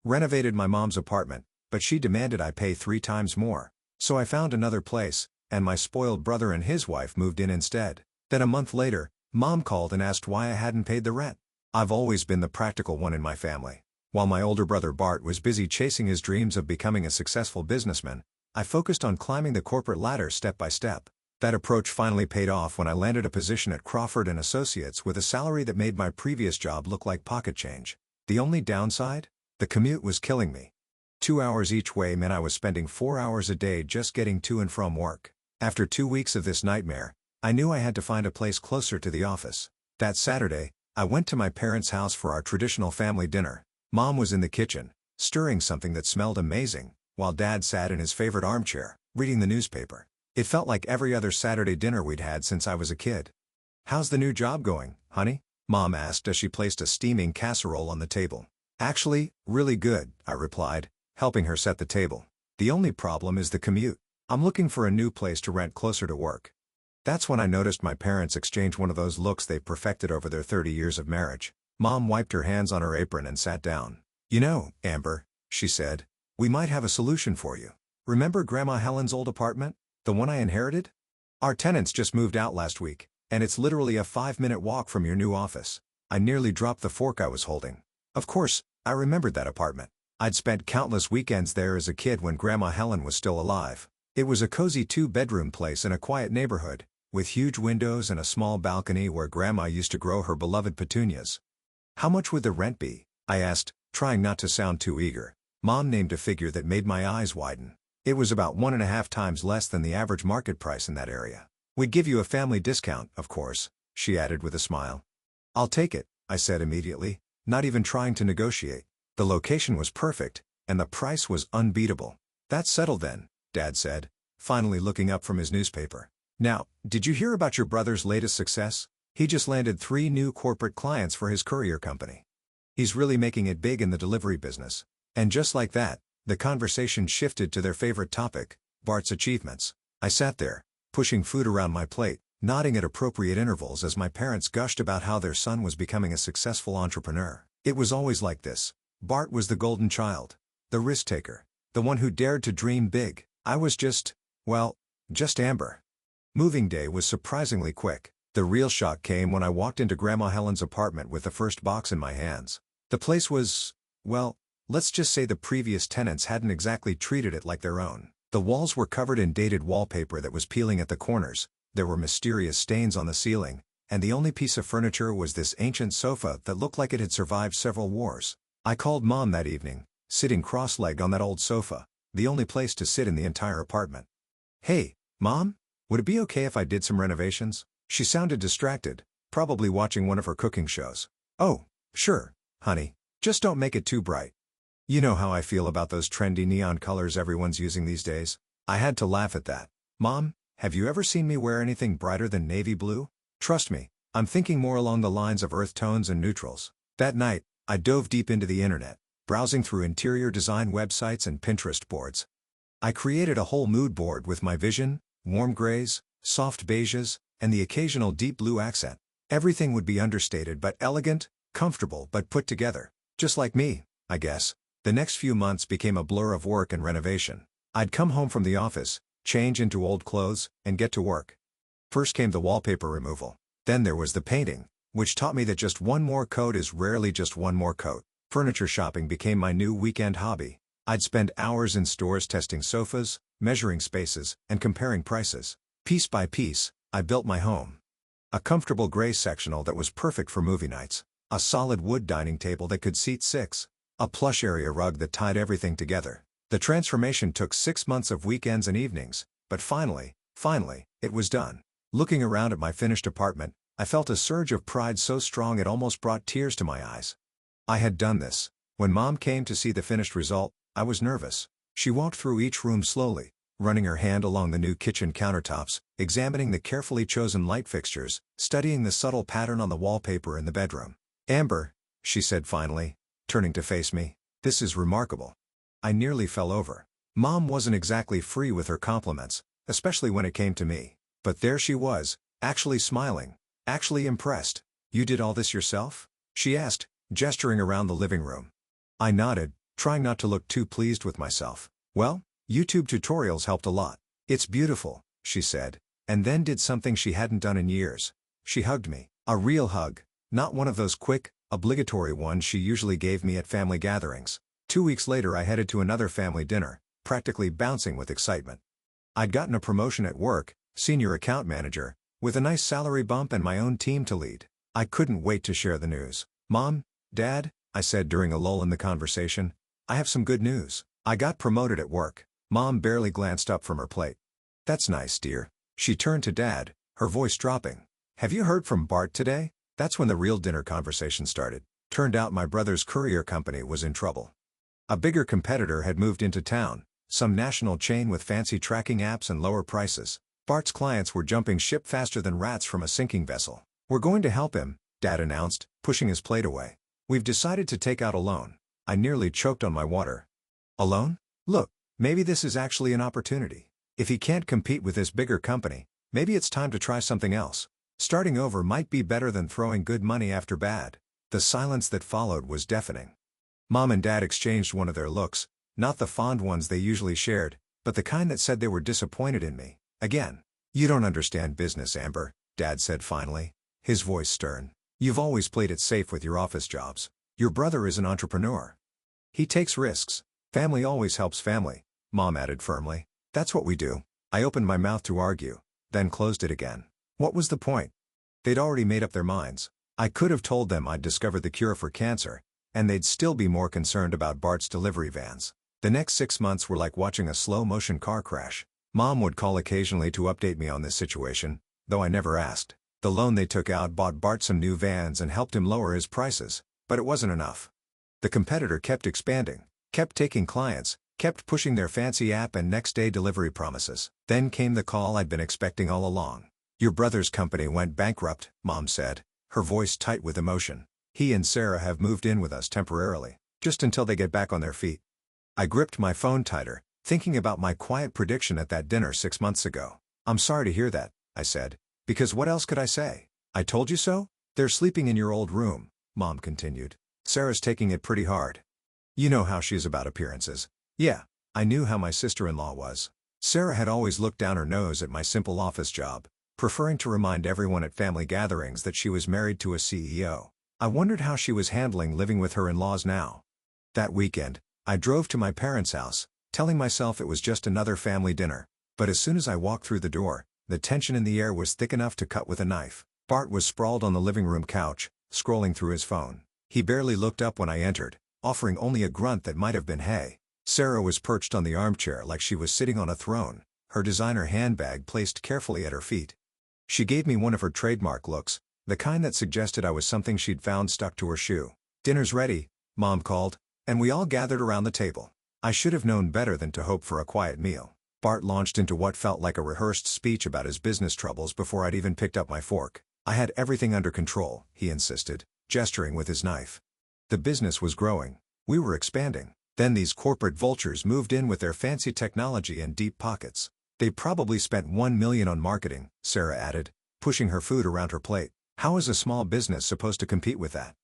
renovated my mom's apartment, but she demanded I pay 3 times more. So I found another place, and my spoiled brother and his wife moved in instead. Then a month later, Mom called and asked why I hadn't paid the rent. I've always been the practical one in my family. While my older brother Bart was busy chasing his dreams of becoming a successful businessman, I focused on climbing the corporate ladder step by step. That approach finally paid off when I landed a position at Crawford & Associates with a salary that made my previous job look like pocket change. The only downside? The commute was killing me. 2 hours each way meant I was spending 4 hours a day just getting to and from work. After 2 weeks of this nightmare, I knew I had to find a place closer to the office. That Saturday, I went to my parents' house for our traditional family dinner. Mom was in the kitchen, stirring something that smelled amazing, while Dad sat in his favorite armchair, reading the newspaper. It felt like every other Saturday dinner we'd had since I was a kid. "How's the new job going, honey?" Mom asked as she placed a steaming casserole on the table. "Actually, really good," I replied, helping her set the table. "The only problem is the commute. I'm looking for a new place to rent closer to work." That's when I noticed my parents exchange one of those looks they've perfected over their 30 years of marriage. Mom wiped her hands on her apron and sat down. "You know, Amber," she said, "we might have a solution for you. Remember Grandma Helen's old apartment? The one I inherited? Our tenants just moved out last week, and it's literally a 5-minute walk from your new office." I nearly dropped the fork I was holding. Of course, I remembered that apartment. I'd spent countless weekends there as a kid when Grandma Helen was still alive. It was a cozy 2-bedroom place in a quiet neighborhood, with huge windows and a small balcony where Grandma used to grow her beloved petunias. "How much would the rent be?" I asked, trying not to sound too eager. Mom named a figure that made my eyes widen. It was about 1.5 times less than the average market price in that area. "We'd give you a family discount, of course," she added with a smile. "I'll take it," I said immediately, not even trying to negotiate. The location was perfect, and the price was unbeatable. "That's settled then," Dad said, finally looking up from his newspaper. "Now, did you hear about your brother's latest success? He just landed 3 new corporate clients for his courier company. He's really making it big in the delivery business." And just like that, the conversation shifted to their favorite topic, Bart's achievements. I sat there, pushing food around my plate, nodding at appropriate intervals as my parents gushed about how their son was becoming a successful entrepreneur. It was always like this. Bart was the golden child, the risk-taker, the one who dared to dream big. I was just Amber. Moving day was surprisingly quick. The real shock came when I walked into Grandma Helen's apartment with the first box in my hands. The place was, let's just say the previous tenants hadn't exactly treated it like their own. The walls were covered in dated wallpaper that was peeling at the corners, there were mysterious stains on the ceiling, and the only piece of furniture was this ancient sofa that looked like it had survived several wars. I called Mom that evening, sitting cross-legged on that old sofa, the only place to sit in the entire apartment. "Hey, Mom, would it be okay if I did some renovations?" She sounded distracted, probably watching one of her cooking shows. "Oh, sure, honey, just don't make it too bright. You know how I feel about those trendy neon colors everyone's using these days." I had to laugh at that. "Mom, have you ever seen me wear anything brighter than navy blue? Trust me, I'm thinking more along the lines of earth tones and neutrals." That night, I dove deep into the internet, browsing through interior design websites and Pinterest boards. I created a whole mood board with my vision, warm grays, soft beiges, and the occasional deep blue accent. Everything would be understated but elegant, comfortable but put together. Just like me, I guess. The next few months became a blur of work and renovation. I'd come home from the office, change into old clothes, and get to work. First came the wallpaper removal. Then there was the painting, which taught me that just one more coat is rarely just one more coat. Furniture shopping became my new weekend hobby. I'd spend hours in stores testing sofas, measuring spaces, and comparing prices. Piece by piece, I built my home. A comfortable gray sectional that was perfect for movie nights. A solid wood dining table that could seat 6. A plush area rug that tied everything together. The transformation took 6 months of weekends and evenings, but finally, it was done. Looking around at my finished apartment, I felt a surge of pride so strong it almost brought tears to my eyes. I had done this. When Mom came to see the finished result, I was nervous. She walked through each room slowly, running her hand along the new kitchen countertops, examining the carefully chosen light fixtures, studying the subtle pattern on the wallpaper in the bedroom. "Amber," she said finally, turning to face me, "this is remarkable." I nearly fell over. Mom wasn't exactly free with her compliments, especially when it came to me. But there she was, actually smiling, actually impressed. "You did all this yourself?" she asked, gesturing around the living room. I nodded, trying not to look too pleased with myself. Well, YouTube tutorials helped a lot. It's beautiful, she said, and then did something she hadn't done in years. She hugged me. A real hug, not one of those quick, obligatory ones she usually gave me at family gatherings. 2 weeks later I headed to another family dinner, practically bouncing with excitement. I'd gotten a promotion at work, senior account manager, with a nice salary bump and my own team to lead. I couldn't wait to share the news. "Mom, Dad," I said during a lull in the conversation, "I have some good news. I got promoted at work." Mom barely glanced up from her plate. "That's nice, dear." She turned to Dad, her voice dropping. "Have you heard from Bart today?" That's when the real dinner conversation started. Turned out my brother's courier company was in trouble. A bigger competitor had moved into town, some national chain with fancy tracking apps and lower prices. Bart's clients were jumping ship faster than rats from a sinking vessel. "We're going to help him," Dad announced, pushing his plate away. "We've decided to take out a loan." I nearly choked on my water. "A loan? Look, maybe this is actually an opportunity. If he can't compete with this bigger company, maybe it's time to try something else. Starting over might be better than throwing good money after bad." The silence that followed was deafening. Mom and Dad exchanged one of their looks, not the fond ones they usually shared, but the kind that said they were disappointed in me. Again. "You don't understand business, Amber," Dad said finally, his voice stern. "You've always played it safe with your office jobs. Your brother is an entrepreneur. He takes risks. Family always helps family," Mom added firmly. "That's what we do." I opened my mouth to argue, then closed it again. What was the point? They'd already made up their minds. I could have told them I'd discovered the cure for cancer, and they'd still be more concerned about Bart's delivery vans. The next 6 months were like watching a slow-motion car crash. Mom would call occasionally to update me on this situation, though I never asked. The loan they took out bought Bart some new vans and helped him lower his prices, but it wasn't enough. The competitor kept expanding, kept taking clients, kept pushing their fancy app and next-day delivery promises. Then came the call I'd been expecting all along. "Your brother's company went bankrupt," Mom said, her voice tight with emotion. "He and Sarah have moved in with us temporarily, just until they get back on their feet." I gripped my phone tighter, thinking about my quiet prediction at that dinner 6 months ago. "I'm sorry to hear that," I said, because what else could I say? "I told you so?" "They're sleeping in your old room," Mom continued. "Sarah's taking it pretty hard. You know how she's about appearances." Yeah, I knew how my sister-in-law was. Sarah had always looked down her nose at my simple office job, preferring to remind everyone at family gatherings that she was married to a CEO. I wondered how she was handling living with her in-laws now. That weekend, I drove to my parents' house, telling myself it was just another family dinner. But as soon as I walked through the door, the tension in the air was thick enough to cut with a knife. Bart was sprawled on the living room couch, scrolling through his phone. He barely looked up when I entered, offering only a grunt that might have been hey. Sarah was perched on the armchair like she was sitting on a throne, her designer handbag placed carefully at her feet. She gave me one of her trademark looks, the kind that suggested I was something she'd found stuck to her shoe. "Dinner's ready," Mom called, and we all gathered around the table. I should have known better than to hope for a quiet meal. Bart launched into what felt like a rehearsed speech about his business troubles before I'd even picked up my fork. "I had everything under control," he insisted, gesturing with his knife. The business was growing. We were expanding. Then these corporate vultures moved in with their fancy technology and deep pockets. "They probably spent $1 million on marketing," Sarah added, pushing her food around her plate. "How is a small business supposed to compete with that?"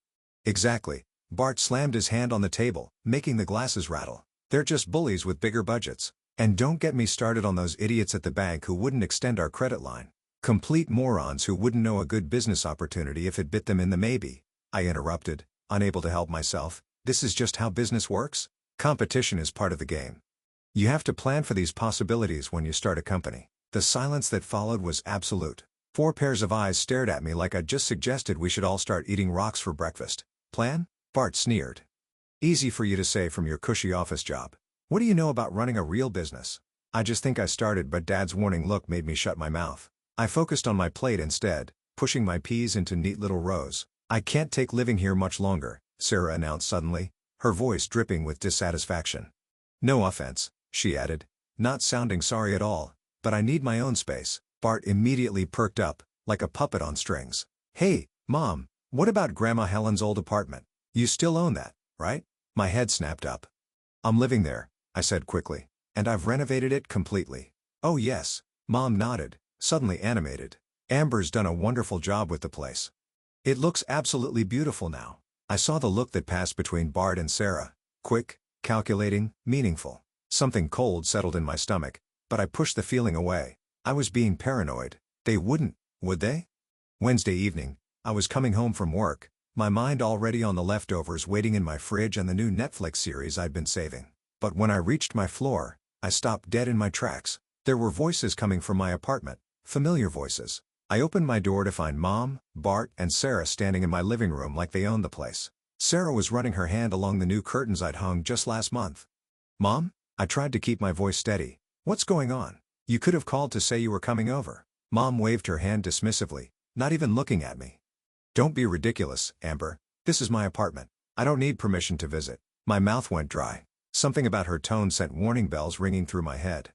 "Exactly." Bart slammed his hand on the table, making the glasses rattle. "They're just bullies with bigger budgets. And don't get me started on those idiots at the bank who wouldn't extend our credit line. Complete morons who wouldn't know a good business opportunity if it bit them in the maybe." I interrupted, unable to help myself. "This is just how business works? Competition is part of the game. You have to plan for these possibilities when you start a company." The silence that followed was absolute. 4 pairs of eyes stared at me like I'd just suggested we should all start eating rocks for breakfast. "Plan?" Bart sneered. "Easy for you to say from your cushy office job. What do you know about running a real business?" I just think I started, but Dad's warning look made me shut my mouth. I focused on my plate instead, pushing my peas into neat little rows. "I can't take living here much longer," Sarah announced suddenly, her voice dripping with dissatisfaction. "No offense," she added, not sounding sorry at all, "but I need my own space." Bart immediately perked up, like a puppet on strings. "Hey, Mom, what about Grandma Helen's old apartment? You still own that, right?" My head snapped up. "I'm living there," I said quickly, "and I've renovated it completely." "Oh yes," Mom nodded, suddenly animated. "Amber's done a wonderful job with the place. It looks absolutely beautiful now." I saw the look that passed between Bart and Sarah. Quick, calculating, meaningful. Something cold settled in my stomach, but I pushed the feeling away. I was being paranoid. They wouldn't, would they? Wednesday evening, I was coming home from work, my mind already on the leftovers waiting in my fridge and the new Netflix series I'd been saving. But when I reached my floor, I stopped dead in my tracks. There were voices coming from my apartment, familiar voices. I opened my door to find Mom, Bart, and Sarah standing in my living room like they owned the place. Sarah was running her hand along the new curtains I'd hung just last month. "Mom?" I tried to keep my voice steady. "What's going on? You could have called to say you were coming over." Mom waved her hand dismissively, not even looking at me. "Don't be ridiculous, Amber. This is my apartment. I don't need permission to visit." My mouth went dry. Something about her tone sent warning bells ringing through my head.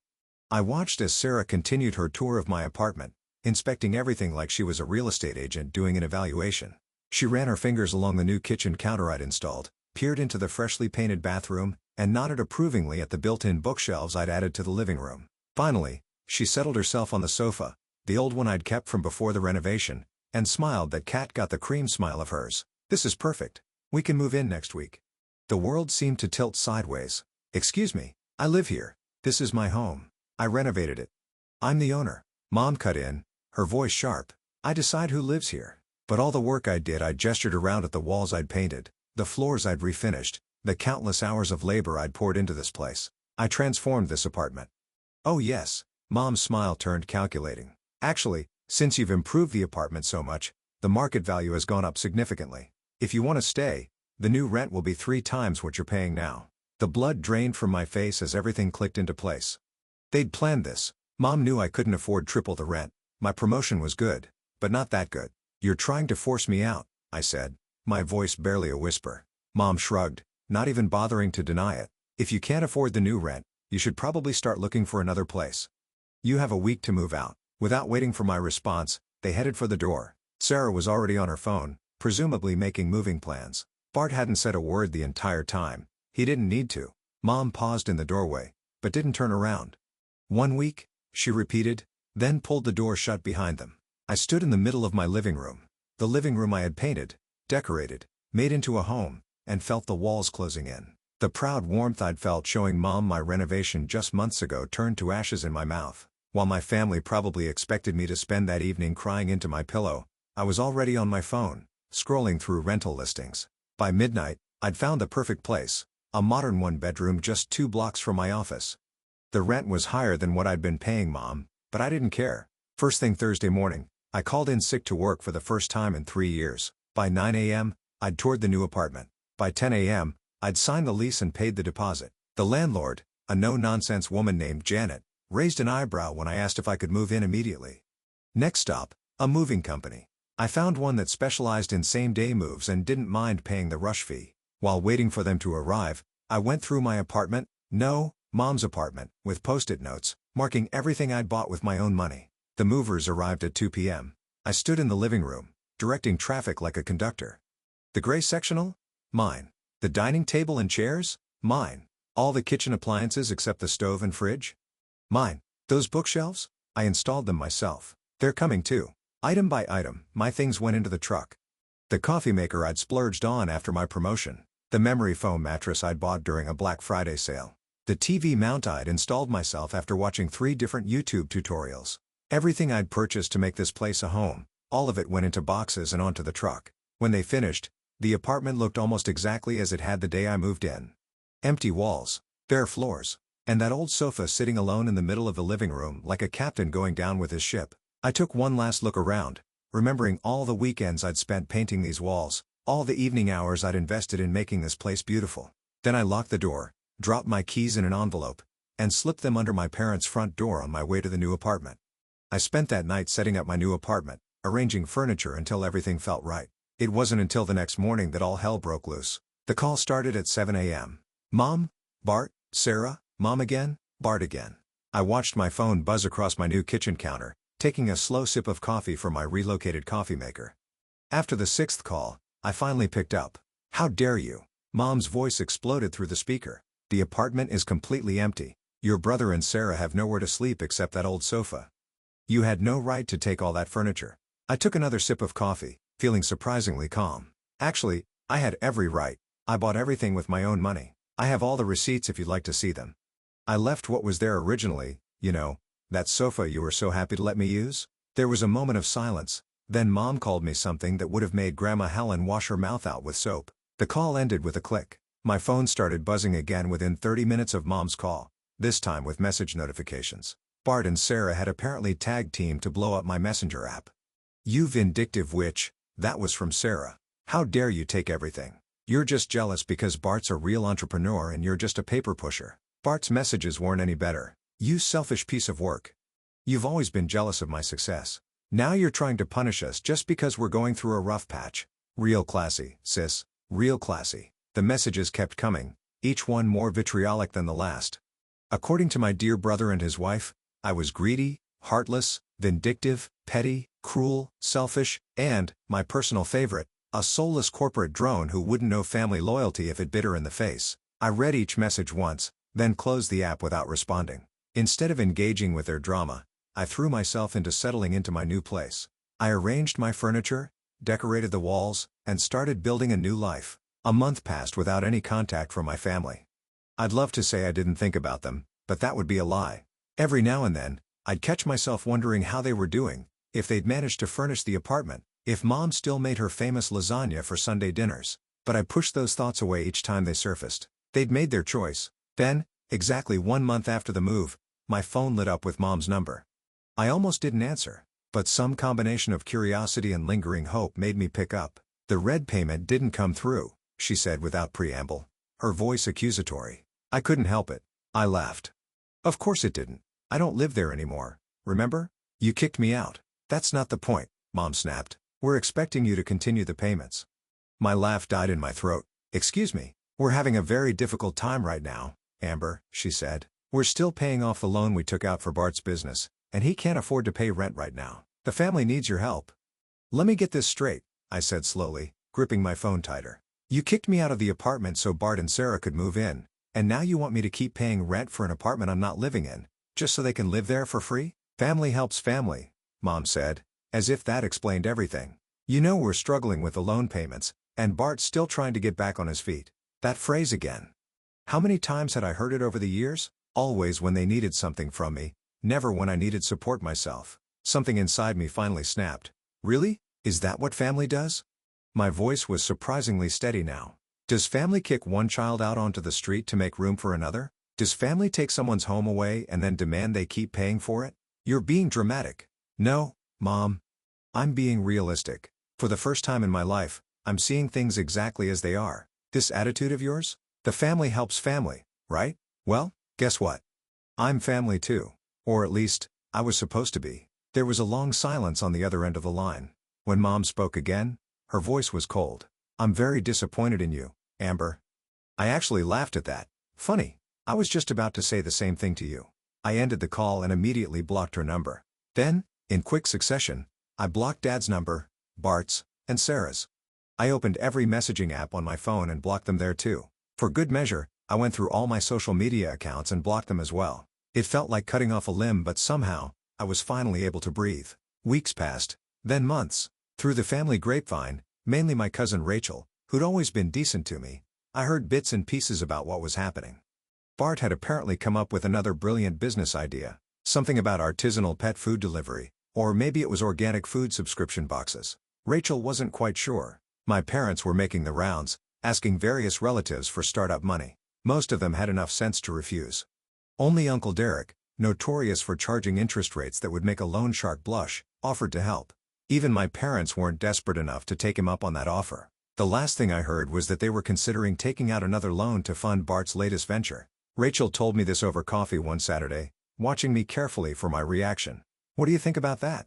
I watched as Sarah continued her tour of my apartment, inspecting everything like she was a real estate agent doing an evaluation. She ran her fingers along the new kitchen counter I'd installed, peered into the freshly painted bathroom, and nodded approvingly at the built-in bookshelves I'd added to the living room. Finally, she settled herself on the sofa, the old one I'd kept from before the renovation, and smiled that cat got the cream smile of hers. "This is perfect. We can move in next week." The world seemed to tilt sideways. "Excuse me, I live here. This is my home. I renovated it. I'm the owner." Mom cut in, her voice sharp. "I decide who lives here. But all the work I did," I gestured around at the walls I'd painted, the floors I'd refinished, the countless hours of labor I'd poured into this place. "I transformed this apartment." "Oh yes." Mom's smile turned calculating. "Actually, since you've improved the apartment so much, the market value has gone up significantly. If you want to stay, the new rent will be 3 times what you're paying now." The blood drained from my face as everything clicked into place. They'd planned this. Mom knew I couldn't afford triple the rent. My promotion was good, but not that good. "You're trying to force me out," I said, my voice barely a whisper. Mom shrugged, not even bothering to deny it. "If you can't afford the new rent, you should probably start looking for another place. You have a week to move out." Without waiting for my response, they headed for the door. Sarah was already on her phone, presumably making moving plans. Bart hadn't said a word the entire time. He didn't need to. Mom paused in the doorway, but didn't turn around. "1 week?" she repeated, then pulled the door shut behind them. I stood in the middle of my living room. The living room I had painted, decorated, made into a home, and felt the walls closing in. The proud warmth I'd felt showing Mom my renovation just months ago turned to ashes in my mouth. While my family probably expected me to spend that evening crying into my pillow, I was already on my phone, scrolling through rental listings. By midnight, I'd found the perfect place, a modern 1-bedroom just 2 blocks from my office. The rent was higher than what I'd been paying Mom, but I didn't care. First thing Thursday morning, I called in sick to work for the first time in 3 years. By 9 a.m., I'd toured the new apartment. By 10 a.m., I'd signed the lease and paid the deposit. The landlord, a no-nonsense woman named Janet, raised an eyebrow when I asked if I could move in immediately. Next stop, a moving company. I found one that specialized in same-day moves and didn't mind paying the rush fee. While waiting for them to arrive, I went through my apartment, no, Mom's apartment, with post-it notes, marking everything I'd bought with my own money. The movers arrived at 2 p.m. I stood in the living room, directing traffic like a conductor. The gray sectional? Mine. The dining table and chairs? Mine. All the kitchen appliances except the stove and fridge? Mine. Those bookshelves? I installed them myself. They're coming too. Item by item, my things went into the truck. The coffee maker I'd splurged on after my promotion. The memory foam mattress I'd bought during a Black Friday sale. The TV mount I'd installed myself after watching 3 different YouTube tutorials. Everything I'd purchased to make this place a home, all of it went into boxes and onto the truck. When they finished, the apartment looked almost exactly as it had the day I moved in. Empty walls, bare floors, and that old sofa sitting alone in the middle of the living room like a captain going down with his ship. I took one last look around, remembering all the weekends I'd spent painting these walls, all the evening hours I'd invested in making this place beautiful. Then I locked the door, dropped my keys in an envelope, and slipped them under my parents' front door on my way to the new apartment. I spent that night setting up my new apartment, arranging furniture until everything felt right. It wasn't until the next morning that all hell broke loose. The call started at 7 a.m. "Mom? Bart? Sarah? Mom again? Bart again." I watched my phone buzz across my new kitchen counter, taking a slow sip of coffee from my relocated coffee maker. After the 6th call, I finally picked up. "How dare you?" Mom's voice exploded through the speaker. "The apartment is completely empty. Your brother and Sarah have nowhere to sleep except that old sofa. You had no right to take all that furniture." I took another sip of coffee, feeling surprisingly calm. Actually, I had every right. I bought everything with my own money. I have all the receipts if you'd like to see them. I left what was there originally, that sofa you were so happy to let me use. There was a moment of silence, then Mom called me something that would have made Grandma Helen wash her mouth out with soap. The call ended with a click. My phone started buzzing again within 30 minutes of Mom's call, this time with message notifications. Bart and Sarah had apparently tag-teamed to blow up my messenger app. "You vindictive witch," that was from Sarah. "How dare you take everything? You're just jealous because Bart's a real entrepreneur and you're just a paper pusher." Bart's messages weren't any better. "You selfish piece of work. You've always been jealous of my success. Now you're trying to punish us just because we're going through a rough patch. Real classy, sis. Real classy." The messages kept coming, each one more vitriolic than the last. According to my dear brother and his wife, I was greedy, heartless, vindictive, petty, cruel, selfish, and, my personal favorite, a soulless corporate drone who wouldn't know family loyalty if it bit her in the face. I read each message once, then closed the app without responding. Instead of engaging with their drama, I threw myself into settling into my new place. I arranged my furniture, decorated the walls, and started building a new life. A month passed without any contact from my family. I'd love to say I didn't think about them, but that would be a lie. Every now and then, I'd catch myself wondering how they were doing, if they'd managed to furnish the apartment, if Mom still made her famous lasagna for Sunday dinners. But I pushed those thoughts away each time they surfaced. They'd made their choice. Then, exactly 1 month after the move, my phone lit up with Mom's number. I almost didn't answer, but some combination of curiosity and lingering hope made me pick up. "The red payment didn't come through," she said without preamble, her voice accusatory. I couldn't help it. I laughed. "Of course it didn't. I don't live there anymore, remember? You kicked me out." "That's not the point," Mom snapped. "We're expecting you to continue the payments." My laugh died in my throat. "Excuse me, we're having a very difficult time right now, Amber," she said. "We're still paying off the loan we took out for Bart's business, and he can't afford to pay rent right now. The family needs your help." "Let me get this straight," I said slowly, gripping my phone tighter. "You kicked me out of the apartment so Bart and Sarah could move in, and now you want me to keep paying rent for an apartment I'm not living in, just so they can live there for free?" "Family helps family," Mom said, as if that explained everything. "You know we're struggling with the loan payments, and Bart's still trying to get back on his feet." That phrase again. How many times had I heard it over the years? Always when they needed something from me, never when I needed support myself. Something inside me finally snapped. "Really? Is that what family does?" My voice was surprisingly steady now. "Does family kick one child out onto the street to make room for another? Does family take someone's home away and then demand they keep paying for it?" "You're being dramatic." "No, Mom. I'm being realistic. For the first time in my life, I'm seeing things exactly as they are. This attitude of yours? The family helps family, right? Well, guess what? I'm family too. Or at least, I was supposed to be." There was a long silence on the other end of the line. When Mom spoke again, her voice was cold. "I'm very disappointed in you, Amber." I actually laughed at that. Funny, I was just about to say the same thing to you. I ended the call and immediately blocked her number. Then, in quick succession, I blocked Dad's number, Bart's, and Sarah's. I opened every messaging app on my phone and blocked them there too. For good measure, I went through all my social media accounts and blocked them as well. It felt like cutting off a limb, but somehow, I was finally able to breathe. Weeks passed, then months. Through the family grapevine, mainly my cousin Rachel, who'd always been decent to me, I heard bits and pieces about what was happening. Bart had apparently come up with another brilliant business idea. Something about artisanal pet food delivery, or maybe it was organic food subscription boxes. Rachel wasn't quite sure. My parents were making the rounds, asking various relatives for startup money. Most of them had enough sense to refuse. Only Uncle Derek, notorious for charging interest rates that would make a loan shark blush, offered to help. Even my parents weren't desperate enough to take him up on that offer. The last thing I heard was that they were considering taking out another loan to fund Bart's latest venture. Rachel told me this over coffee one Saturday, watching me carefully for my reaction. "What do you think about that?"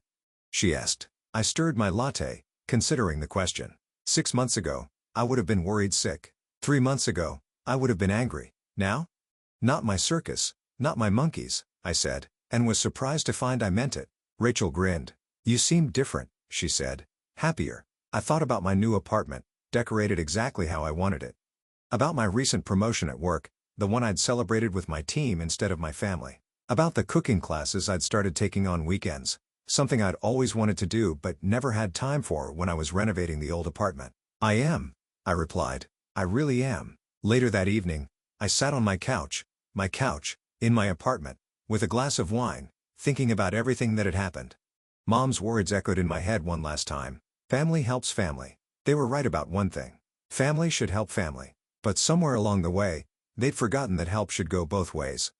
she asked. I stirred my latte, considering the question. 6 months ago, I would have been worried sick. 3 months ago, I would have been angry. Now? "Not my circus, not my monkeys," I said, and was surprised to find I meant it. Rachel grinned. "You seem different," she said. "Happier." I thought about my new apartment, decorated exactly how I wanted it. About my recent promotion at work, the one I'd celebrated with my team instead of my family. About the cooking classes I'd started taking on weekends, something I'd always wanted to do but never had time for when I was renovating the old apartment. "I am," I replied. "I really am." Later that evening, I sat on my couch, in my apartment, with a glass of wine, thinking about everything that had happened. Mom's words echoed in my head one last time. Family helps family. They were right about one thing. Family should help family. But somewhere along the way, they'd forgotten that help should go both ways.